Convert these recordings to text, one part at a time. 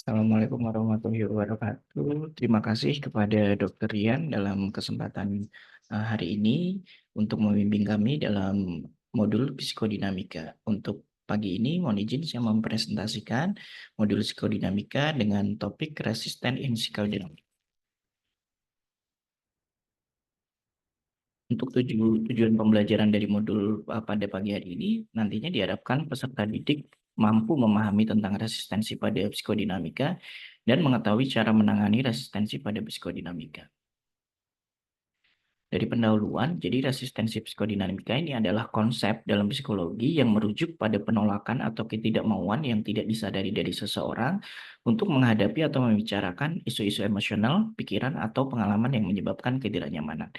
Assalamualaikum warahmatullahi wabarakatuh. Terima kasih kepada Dokter Rian dalam kesempatan hari ini untuk membimbing kami dalam modul psikodinamika. Untuk pagi ini, mohon izin saya mempresentasikan modul psikodinamika dengan topik resisten in psikodinamika. Untuk tujuan pembelajaran dari modul pada pagi hari ini, nantinya diharapkan peserta didik mampu memahami tentang resistensi pada psikodinamika dan mengetahui cara menangani resistensi pada psikodinamika. Dari pendahuluan, jadi resistensi psikodinamika ini adalah konsep dalam psikologi yang merujuk pada penolakan atau ketidakmauan yang tidak disadari dari seseorang untuk menghadapi atau membicarakan isu-isu emosional, pikiran, atau pengalaman yang menyebabkan ketidaknyamanan.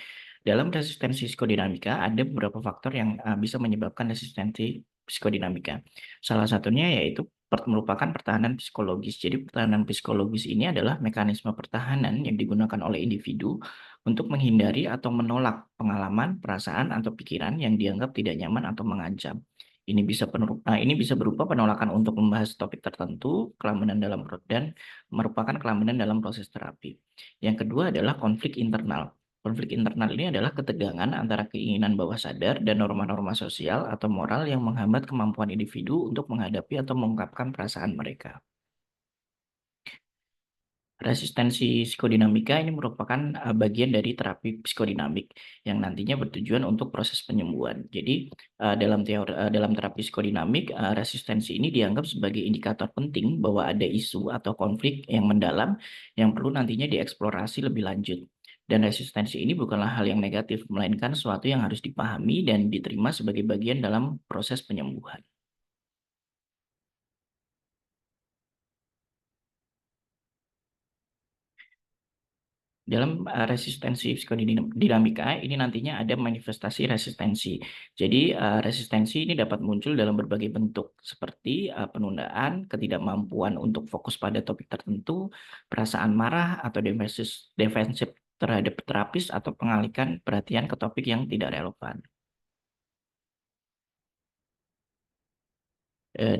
Dalam resistensi psikodinamika, ada beberapa faktor yang bisa menyebabkan resistensi psikodinamika. Salah satunya yaitu merupakan pertahanan psikologis. Jadi pertahanan psikologis ini adalah mekanisme pertahanan yang digunakan oleh individu untuk menghindari atau menolak pengalaman, perasaan, atau pikiran yang dianggap tidak nyaman atau mengancam. Ini bisa berupa penolakan untuk membahas topik tertentu, kelambanan dalam dan merupakan kelambanan dalam proses terapi. Yang kedua adalah konflik internal. Konflik internal ini adalah ketegangan antara keinginan bawah sadar dan norma-norma sosial atau moral yang menghambat kemampuan individu untuk menghadapi atau mengungkapkan perasaan mereka. Resistensi psikodinamika ini merupakan bagian dari terapi psikodinamik yang nantinya bertujuan untuk proses penyembuhan. Jadi dalam terapi psikodinamik, resistensi ini dianggap sebagai indikator penting bahwa ada isu atau konflik yang mendalam yang perlu nantinya dieksplorasi lebih lanjut. Dan resistensi ini bukanlah hal yang negatif, melainkan sesuatu yang harus dipahami dan diterima sebagai bagian dalam proses penyembuhan. Dalam resistensi psikodinamika ini nantinya ada manifestasi resistensi. Jadi resistensi ini dapat muncul dalam berbagai bentuk seperti penundaan, ketidakmampuan untuk fokus pada topik tertentu, perasaan marah atau defensif terhadap terapis atau pengalihkan perhatian ke topik yang tidak relevan.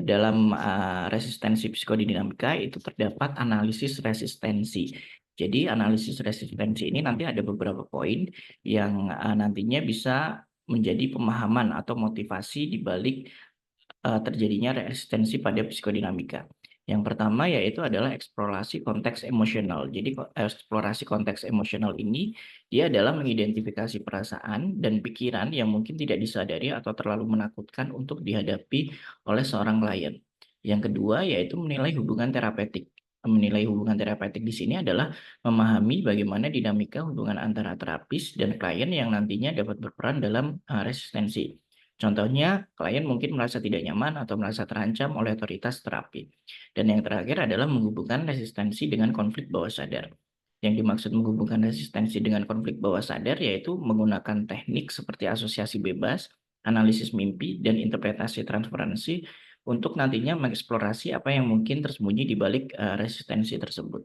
Dalam resistensi psikodinamika itu terdapat analisis resistensi. Jadi analisis resistensi ini nanti ada beberapa poin yang nantinya bisa menjadi pemahaman atau motivasi di balik terjadinya resistensi pada psikodinamika. Yang pertama yaitu adalah eksplorasi konteks emosional. Jadi eksplorasi konteks emosional ini dia adalah mengidentifikasi perasaan dan pikiran yang mungkin tidak disadari atau terlalu menakutkan untuk dihadapi oleh seorang klien. Yang kedua yaitu menilai hubungan terapeutik. Menilai hubungan terapeutik di sini adalah memahami bagaimana dinamika hubungan antara terapis dan klien yang nantinya dapat berperan dalam resistensi. Contohnya, klien mungkin merasa tidak nyaman atau merasa terancam oleh otoritas terapi. Dan yang terakhir adalah menghubungkan resistensi dengan konflik bawah sadar. Yang dimaksud menghubungkan resistensi dengan konflik bawah sadar yaitu menggunakan teknik seperti asosiasi bebas, analisis mimpi, dan interpretasi transferensi untuk nantinya mengeksplorasi apa yang mungkin tersembunyi di balik resistensi tersebut.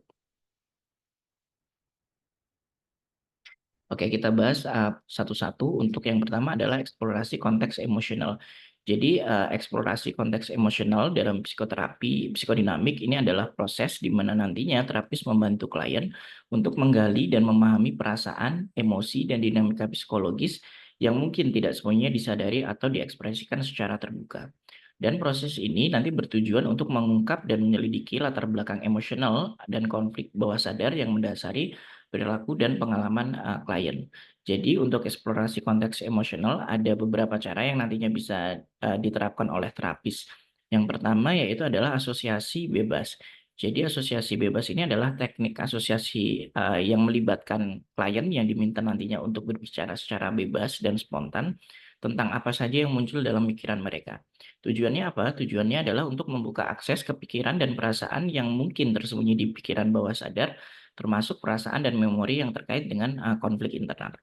Oke, kita bahas satu-satu. Untuk yang pertama adalah eksplorasi konteks emosional. Jadi, eksplorasi konteks emosional dalam psikoterapi psikodinamik ini adalah proses di mana nantinya terapis membantu klien untuk menggali dan memahami perasaan, emosi, dan dinamika psikologis yang mungkin tidak semuanya disadari atau diekspresikan secara terbuka. Dan proses ini nanti bertujuan untuk mengungkap dan menyelidiki latar belakang emosional dan konflik bawah sadar yang mendasari perilaku dan pengalaman klien. Jadi untuk eksplorasi konteks emosional ada beberapa cara yang nantinya bisa diterapkan oleh terapis. Yang pertama yaitu adalah asosiasi bebas. Jadi asosiasi bebas ini adalah teknik asosiasi yang melibatkan klien yang diminta nantinya untuk berbicara secara bebas dan spontan tentang apa saja yang muncul dalam pikiran mereka. Tujuannya apa? Tujuannya adalah untuk membuka akses ke pikiran dan perasaan yang mungkin tersembunyi di pikiran bawah sadar termasuk perasaan dan memori yang terkait dengan konflik internal.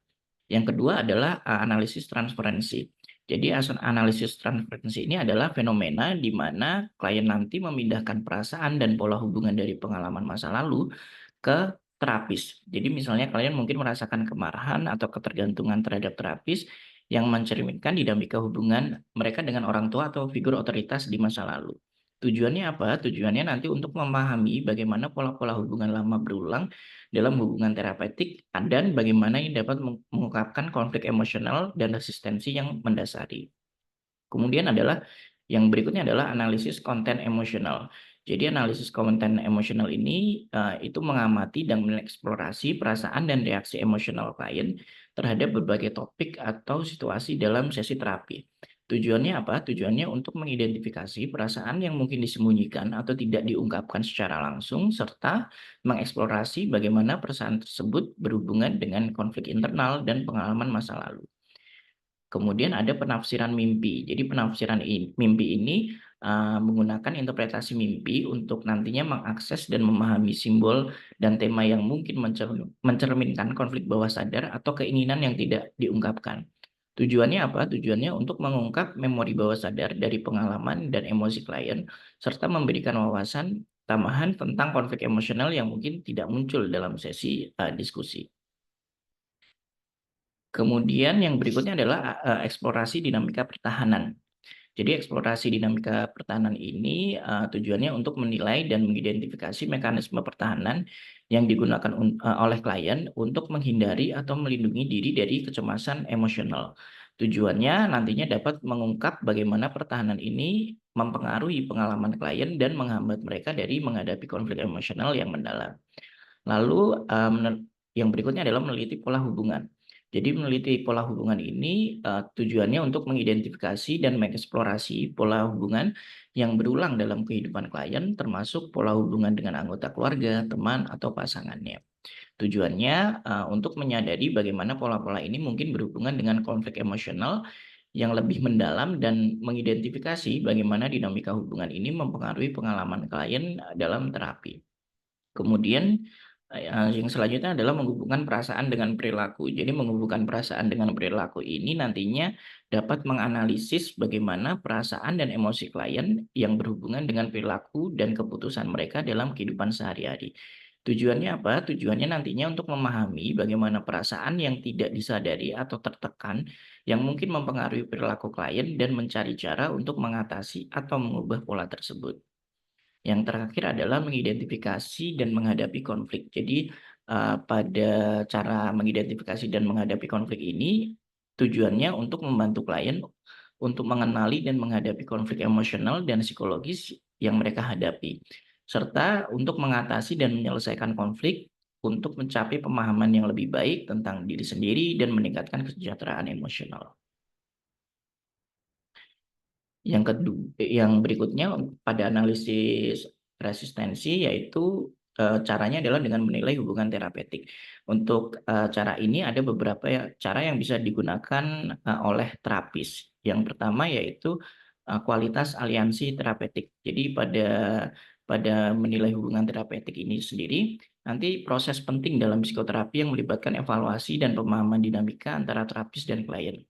Yang kedua adalah analisis transferensi. Jadi analisis transferensi ini adalah fenomena di mana klien nanti memindahkan perasaan dan pola hubungan dari pengalaman masa lalu ke terapis. Jadi misalnya kalian mungkin merasakan kemarahan atau ketergantungan terhadap terapis yang mencerminkan dinamika hubungan mereka dengan orang tua atau figur otoritas di masa lalu. Tujuannya apa? Tujuannya nanti untuk memahami bagaimana pola-pola hubungan lama berulang dalam hubungan terapeutik dan bagaimana ini dapat mengungkapkan konflik emosional dan resistensi yang mendasari. Kemudian adalah yang berikutnya adalah analisis konten emosional. Jadi analisis konten emosional ini itu mengamati dan mengeksplorasi perasaan dan reaksi emosional klien terhadap berbagai topik atau situasi dalam sesi terapi. Tujuannya apa? Tujuannya untuk mengidentifikasi perasaan yang mungkin disembunyikan atau tidak diungkapkan secara langsung, serta mengeksplorasi bagaimana perasaan tersebut berhubungan dengan konflik internal dan pengalaman masa lalu. Kemudian ada penafsiran mimpi. Jadi penafsiran mimpi ini menggunakan interpretasi mimpi untuk nantinya mengakses dan memahami simbol dan tema yang mungkin mencerminkan konflik bawah sadar atau keinginan yang tidak diungkapkan. Tujuannya apa? Tujuannya untuk mengungkap memori bawah sadar dari pengalaman dan emosi klien, serta memberikan wawasan tambahan tentang konflik emosional yang mungkin tidak muncul dalam sesi diskusi. Kemudian yang berikutnya adalah eksplorasi dinamika pertahanan. Jadi eksplorasi dinamika pertahanan ini tujuannya untuk menilai dan mengidentifikasi mekanisme pertahanan yang digunakan oleh klien untuk menghindari atau melindungi diri dari kecemasan emosional. Tujuannya nantinya dapat mengungkap bagaimana pertahanan ini mempengaruhi pengalaman klien dan menghambat mereka dari menghadapi konflik emosional yang mendalam. Lalu yang berikutnya adalah meneliti pola hubungan. Jadi meneliti pola hubungan ini tujuannya untuk mengidentifikasi dan mengeksplorasi pola hubungan yang berulang dalam kehidupan klien, termasuk pola hubungan dengan anggota keluarga, teman, atau pasangannya. Tujuannya untuk menyadari bagaimana pola-pola ini mungkin berhubungan dengan konflik emosional yang lebih mendalam dan mengidentifikasi bagaimana dinamika hubungan ini mempengaruhi pengalaman klien dalam terapi. Kemudian yang selanjutnya adalah menghubungkan perasaan dengan perilaku. Jadi menghubungkan perasaan dengan perilaku ini nantinya dapat menganalisis bagaimana perasaan dan emosi klien yang berhubungan dengan perilaku dan keputusan mereka dalam kehidupan sehari-hari. Tujuannya apa? Tujuannya nantinya untuk memahami bagaimana perasaan yang tidak disadari atau tertekan yang mungkin mempengaruhi perilaku klien dan mencari cara untuk mengatasi atau mengubah pola tersebut. Yang terakhir adalah mengidentifikasi dan menghadapi konflik. Jadi, pada cara mengidentifikasi dan menghadapi konflik ini, tujuannya untuk membantu klien untuk mengenali dan menghadapi konflik emosional dan psikologis yang mereka hadapi, serta untuk mengatasi dan menyelesaikan konflik untuk mencapai pemahaman yang lebih baik tentang diri sendiri dan meningkatkan kesejahteraan emosional. Yang berikutnya pada analisis resistensi yaitu caranya adalah dengan menilai hubungan terapeutik. Untuk cara ini ada beberapa cara yang bisa digunakan oleh terapis. Yang pertama yaitu kualitas aliansi terapeutik. Jadi pada menilai hubungan terapeutik ini sendiri, nanti proses penting dalam psikoterapi yang melibatkan evaluasi dan pemahaman dinamika antara terapis dan klien.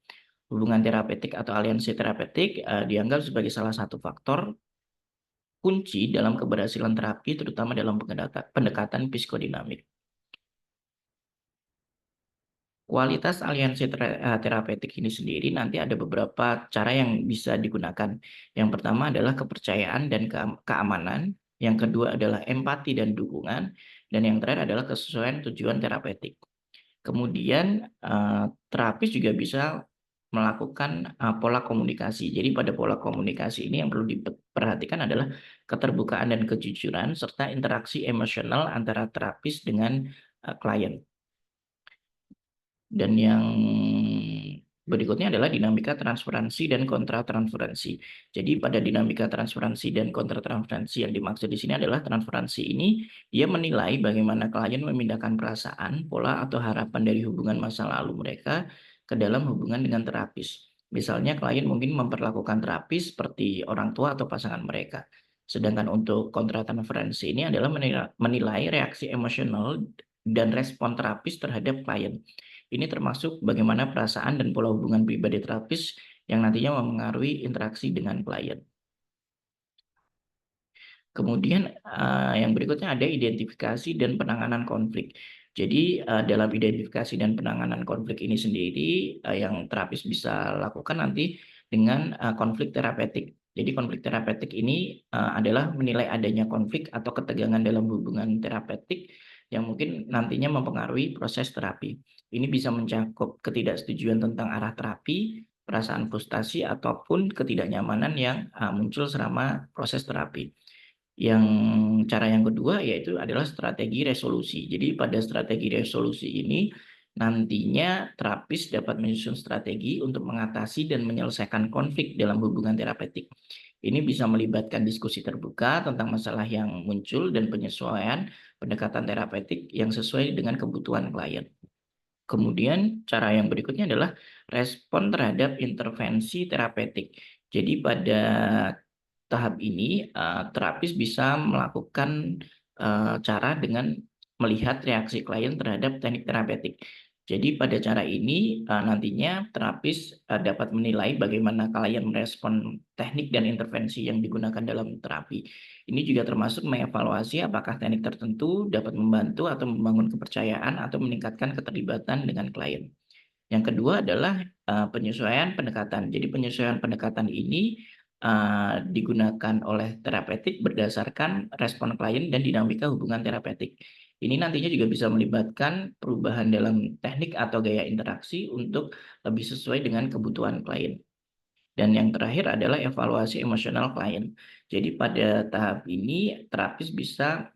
Hubungan terapeutik atau aliansi terapeutik dianggap sebagai salah satu faktor kunci dalam keberhasilan terapi, terutama dalam pendekatan psikodinamik. Kualitas aliansi terapeutik ini sendiri nanti ada beberapa cara yang bisa digunakan. Yang pertama adalah kepercayaan dan keamanan. Yang kedua adalah empati dan dukungan. Dan yang terakhir adalah kesesuaian tujuan terapeutik. Kemudian terapis juga bisa melakukan pola komunikasi. Jadi pada pola komunikasi ini yang perlu diperhatikan adalah keterbukaan dan kejujuran serta interaksi emosional antara terapis dengan klien. Dan yang berikutnya adalah dinamika transferensi dan kontratransferensi. Jadi pada dinamika transferensi dan kontratransferensi yang dimaksud di sini adalah transferensi ini dia menilai bagaimana klien memindahkan perasaan, pola atau harapan dari hubungan masa lalu mereka ke dalam hubungan dengan terapis. Misalnya klien mungkin memperlakukan terapis seperti orang tua atau pasangan mereka. Sedangkan untuk kontratransferensi ini adalah menilai reaksi emosional dan respon terapis terhadap klien. Ini termasuk bagaimana perasaan dan pola hubungan pribadi terapis yang nantinya mempengaruhi interaksi dengan klien. Kemudian yang berikutnya ada identifikasi dan penanganan konflik. Jadi dalam identifikasi dan penanganan konflik ini sendiri yang terapis bisa lakukan nanti dengan konflik terapeutik. Jadi konflik terapeutik ini adalah menilai adanya konflik atau ketegangan dalam hubungan terapeutik yang mungkin nantinya mempengaruhi proses terapi. Ini bisa mencakup ketidaksetujuan tentang arah terapi, perasaan frustasi, ataupun ketidaknyamanan yang muncul selama proses terapi. Yang cara yang kedua yaitu adalah strategi resolusi. Jadi pada strategi resolusi ini nantinya terapis dapat menyusun strategi untuk mengatasi dan menyelesaikan konflik dalam hubungan terapeutik. Ini bisa melibatkan diskusi terbuka tentang masalah yang muncul dan penyesuaian pendekatan terapeutik yang sesuai dengan kebutuhan klien. Kemudian cara yang berikutnya adalah respon terhadap intervensi terapeutik. Jadi pada tahap ini terapis bisa melakukan cara dengan melihat reaksi klien terhadap teknik terapeutik. Jadi pada cara ini nantinya terapis dapat menilai bagaimana klien merespon teknik dan intervensi yang digunakan dalam terapi. Ini juga termasuk mengevaluasi apakah teknik tertentu dapat membantu atau membangun kepercayaan atau meningkatkan keterlibatan dengan klien. Yang kedua adalah penyesuaian pendekatan. Jadi penyesuaian pendekatan ini digunakan oleh terapeutik berdasarkan respon klien dan dinamika hubungan terapeutik. Ini nantinya juga bisa melibatkan perubahan dalam teknik atau gaya interaksi untuk lebih sesuai dengan kebutuhan klien. Dan yang terakhir adalah evaluasi emosional klien. Jadi pada tahap ini terapis bisa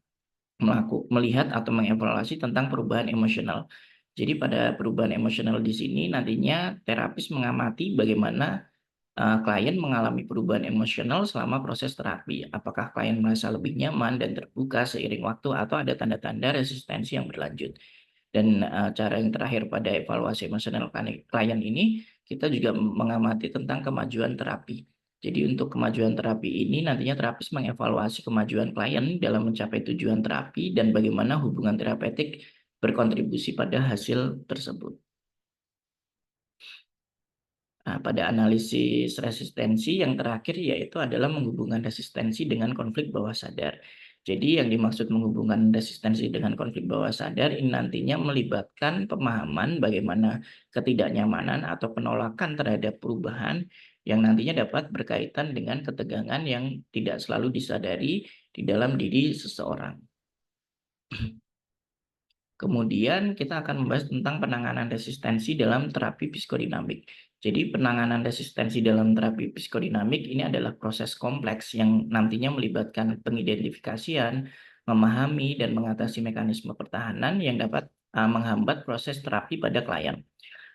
melihat atau mengevaluasi tentang perubahan emosional. Jadi pada perubahan emosional di sini nantinya terapis mengamati bagaimana klien mengalami perubahan emosional selama proses terapi. Apakah klien merasa lebih nyaman dan terbuka seiring waktu atau ada tanda-tanda resistensi yang berlanjut. Dan cara yang terakhir pada evaluasi emosional klien ini, kita juga mengamati tentang kemajuan terapi. Jadi untuk kemajuan terapi ini nantinya terapis mengevaluasi kemajuan klien dalam mencapai tujuan terapi dan bagaimana hubungan terapeutik berkontribusi pada hasil tersebut. Nah, pada analisis resistensi yang terakhir yaitu adalah menghubungkan resistensi dengan konflik bawah sadar. Jadi yang dimaksud menghubungkan resistensi dengan konflik bawah sadar ini nantinya melibatkan pemahaman bagaimana ketidaknyamanan atau penolakan terhadap perubahan yang nantinya dapat berkaitan dengan ketegangan yang tidak selalu disadari di dalam diri seseorang. Kemudian kita akan membahas tentang penanganan resistensi dalam terapi psikodinamik. Jadi penanganan resistensi dalam terapi psikodinamik ini adalah proses kompleks yang nantinya melibatkan pengidentifikasian, memahami dan mengatasi mekanisme pertahanan yang dapat menghambat proses terapi pada klien.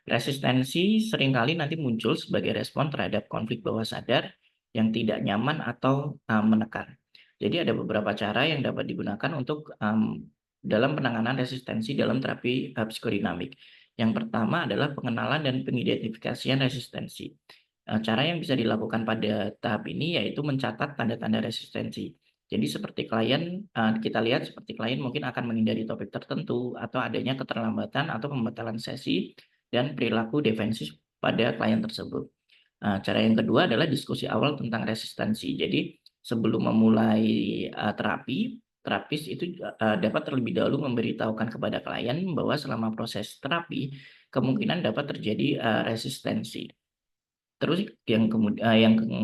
Resistensi seringkali nanti muncul sebagai respon terhadap konflik bawah sadar yang tidak nyaman atau menekan. Jadi ada beberapa cara yang dapat digunakan untuk dalam penanganan resistensi dalam terapi psikodinamik. Yang pertama adalah pengenalan dan pengidentifikasian resistensi. Cara yang bisa dilakukan pada tahap ini yaitu mencatat tanda-tanda resistensi. Jadi seperti klien, kita lihat seperti klien mungkin akan menghindari topik tertentu atau adanya keterlambatan atau pembatalan sesi dan perilaku defensif pada klien tersebut. Cara yang kedua adalah diskusi awal tentang resistensi. Jadi sebelum memulai terapi, terapis itu dapat terlebih dahulu memberitahukan kepada klien bahwa selama proses terapi kemungkinan dapat terjadi resistensi. Terus yang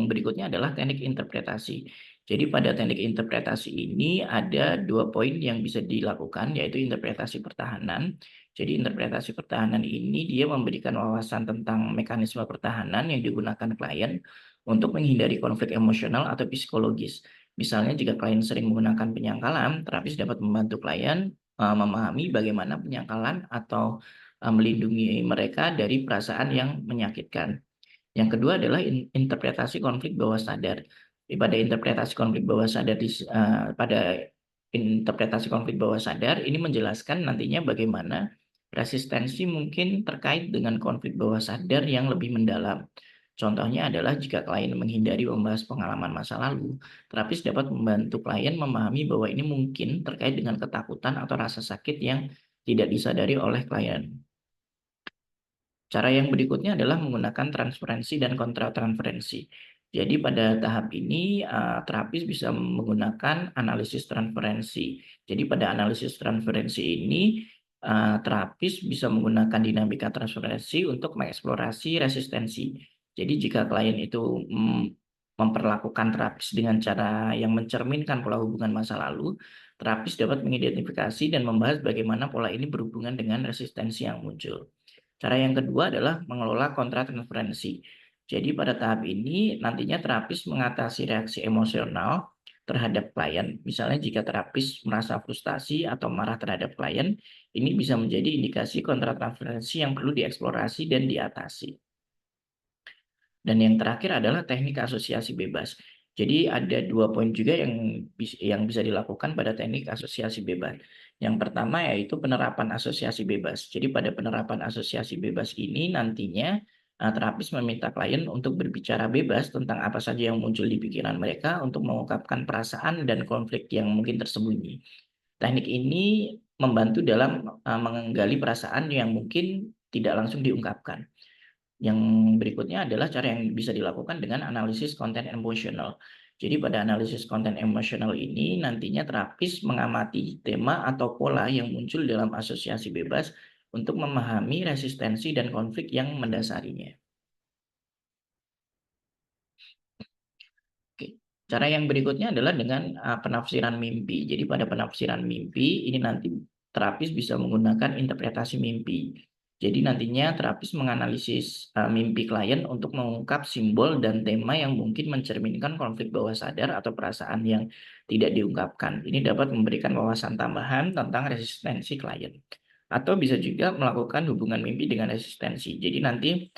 berikutnya adalah teknik interpretasi. Jadi pada teknik interpretasi ini ada 2 poin yang bisa dilakukan, yaitu interpretasi pertahanan. Jadi interpretasi pertahanan ini dia memberikan wawasan tentang mekanisme pertahanan yang digunakan klien untuk menghindari konflik emosional atau psikologis. Misalnya jika klien sering menggunakan penyangkalan, terapis dapat membantu klien memahami bagaimana penyangkalan atau melindungi mereka dari perasaan yang menyakitkan. Yang kedua adalah interpretasi konflik bawah sadar. Pada interpretasi konflik bawah sadar pada interpretasi konflik bawah sadar ini menjelaskan nantinya bagaimana resistensi mungkin terkait dengan konflik bawah sadar yang lebih mendalam. Contohnya adalah jika klien menghindari membahas pengalaman masa lalu, terapis dapat membantu klien memahami bahwa ini mungkin terkait dengan ketakutan atau rasa sakit yang tidak disadari oleh klien. Cara yang berikutnya adalah menggunakan transferensi dan kontratransferensi. Jadi pada tahap ini terapis bisa menggunakan analisis transferensi. Jadi pada analisis transferensi ini terapis bisa menggunakan dinamika transferensi untuk mengeksplorasi resistensi. Jadi jika klien itu memperlakukan terapis dengan cara yang mencerminkan pola hubungan masa lalu, terapis dapat mengidentifikasi dan membahas bagaimana pola ini berhubungan dengan resistensi yang muncul. Cara yang kedua adalah mengelola kontratransferensi. Jadi pada tahap ini nantinya terapis mengatasi reaksi emosional terhadap klien. Misalnya jika terapis merasa frustasi atau marah terhadap klien, ini bisa menjadi indikasi kontratransferensi yang perlu dieksplorasi dan diatasi. Dan yang terakhir adalah teknik asosiasi bebas. Jadi ada 2 poin juga yang bisa dilakukan pada teknik asosiasi bebas. Yang pertama yaitu penerapan asosiasi bebas. Jadi pada penerapan asosiasi bebas ini nantinya terapis meminta klien untuk berbicara bebas tentang apa saja yang muncul di pikiran mereka untuk mengungkapkan perasaan dan konflik yang mungkin tersembunyi. Teknik ini membantu dalam menggali perasaan yang mungkin tidak langsung diungkapkan. Yang berikutnya adalah cara yang bisa dilakukan dengan analisis konten emosional. Jadi pada analisis konten emosional ini nantinya terapis mengamati tema atau pola yang muncul dalam asosiasi bebas untuk memahami resistensi dan konflik yang mendasarinya. Oke. Cara yang berikutnya adalah dengan penafsiran mimpi. Jadi pada penafsiran mimpi ini nanti terapis bisa menggunakan interpretasi mimpi. Jadi nantinya terapis menganalisis mimpi klien untuk mengungkap simbol dan tema yang mungkin mencerminkan konflik bawah sadar atau perasaan yang tidak diungkapkan. Ini dapat memberikan wawasan tambahan tentang resistensi klien. Atau bisa juga melakukan hubungan mimpi dengan resistensi. Jadi nanti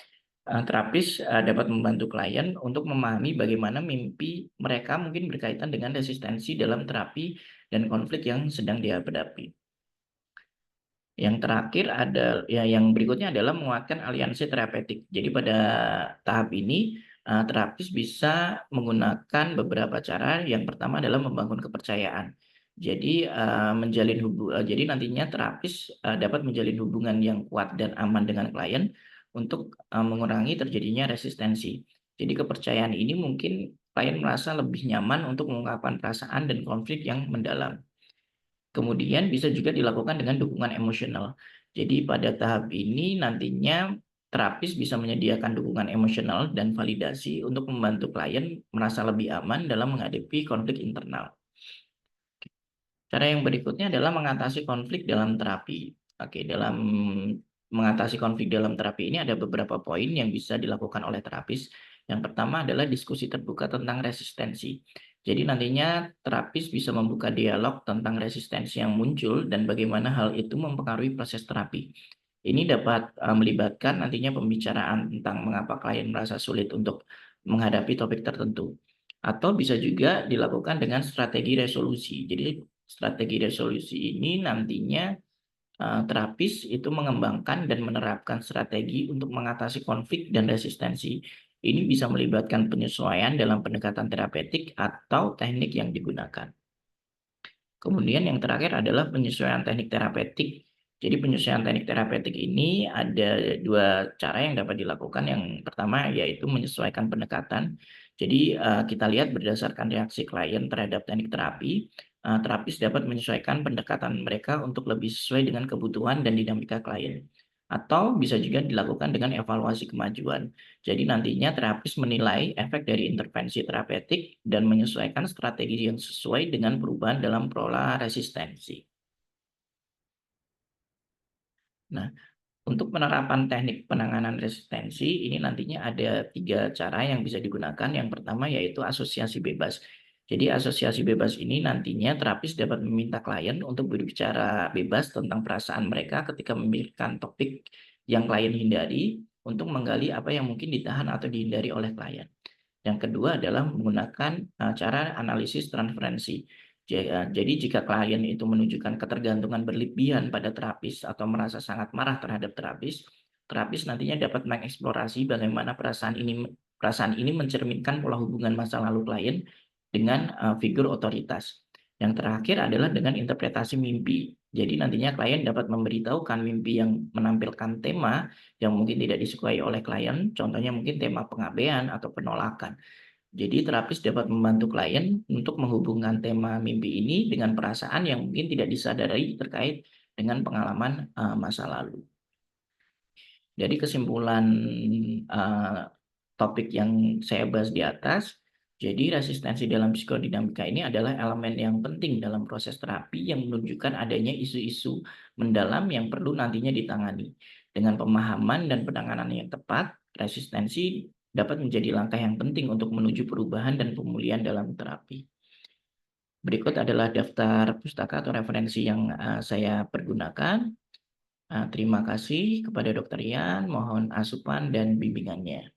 terapis dapat membantu klien untuk memahami bagaimana mimpi mereka mungkin berkaitan dengan resistensi dalam terapi dan konflik yang sedang dihadapi. Yang terakhir yang berikutnya adalah menguatkan aliansi terapeutik. Jadi pada tahap ini terapis bisa menggunakan beberapa cara. Yang pertama adalah membangun kepercayaan. Jadi jadi nantinya terapis dapat menjalin hubungan yang kuat dan aman dengan klien untuk mengurangi terjadinya resistensi. Jadi kepercayaan ini mungkin klien merasa lebih nyaman untuk mengungkapkan perasaan dan konflik yang mendalam. Kemudian bisa juga dilakukan dengan dukungan emosional. Jadi pada tahap ini nantinya terapis bisa menyediakan dukungan emosional dan validasi untuk membantu klien merasa lebih aman dalam menghadapi konflik internal. Cara yang berikutnya adalah mengatasi konflik dalam terapi. Oke, dalam mengatasi konflik dalam terapi ini ada beberapa poin yang bisa dilakukan oleh terapis. Yang pertama adalah diskusi terbuka tentang resistensi. Jadi nantinya terapis bisa membuka dialog tentang resistensi yang muncul dan bagaimana hal itu mempengaruhi proses terapi. Ini dapat melibatkan nantinya pembicaraan tentang mengapa klien merasa sulit untuk menghadapi topik tertentu. Atau bisa juga dilakukan dengan strategi resolusi. Jadi strategi resolusi ini nantinya terapis itu mengembangkan dan menerapkan strategi untuk mengatasi konflik dan resistensi. Ini bisa melibatkan penyesuaian dalam pendekatan terapeutik atau teknik yang digunakan. Kemudian yang terakhir adalah penyesuaian teknik terapeutik. Jadi penyesuaian teknik terapeutik ini ada 2 cara yang dapat dilakukan. Yang pertama yaitu menyesuaikan pendekatan. Jadi kita lihat berdasarkan reaksi klien terhadap teknik terapi, terapis dapat menyesuaikan pendekatan mereka untuk lebih sesuai dengan kebutuhan dan dinamika klien. Atau bisa juga dilakukan dengan evaluasi kemajuan. Jadi nantinya terapis menilai efek dari intervensi terapeutik dan menyesuaikan strategi yang sesuai dengan perubahan dalam pola resistensi. Nah, untuk penerapan teknik penanganan resistensi, ini nantinya ada 3 cara yang bisa digunakan. Yang pertama yaitu asosiasi bebas. Jadi asosiasi bebas ini nantinya terapis dapat meminta klien untuk berbicara bebas tentang perasaan mereka ketika memikirkan topik yang klien hindari untuk menggali apa yang mungkin ditahan atau dihindari oleh klien. Yang kedua adalah menggunakan cara analisis transferensi. Jadi jika klien itu menunjukkan ketergantungan berlebihan pada terapis atau merasa sangat marah terhadap terapis, terapis nantinya dapat mengeksplorasi bagaimana perasaan ini mencerminkan pola hubungan masa lalu klien dengan figur otoritas. Yang terakhir adalah dengan interpretasi mimpi. Jadi nantinya klien dapat memberitahukan mimpi yang menampilkan tema yang mungkin tidak disukai oleh klien, contohnya mungkin tema pengabaian atau penolakan. Jadi terapis dapat membantu klien untuk menghubungkan tema mimpi ini dengan perasaan yang mungkin tidak disadari terkait dengan pengalaman masa lalu. Jadi kesimpulan topik yang saya bahas di atas, Jadi resistensi dalam psikodinamika ini adalah elemen yang penting dalam proses terapi yang menunjukkan adanya isu-isu mendalam yang perlu nantinya ditangani. Dengan pemahaman dan penanganan yang tepat, resistensi dapat menjadi langkah yang penting untuk menuju perubahan dan pemulihan dalam terapi. Berikut adalah daftar pustaka atau referensi yang saya pergunakan. Terima kasih kepada Dr. Ian, mohon asupan dan bimbingannya.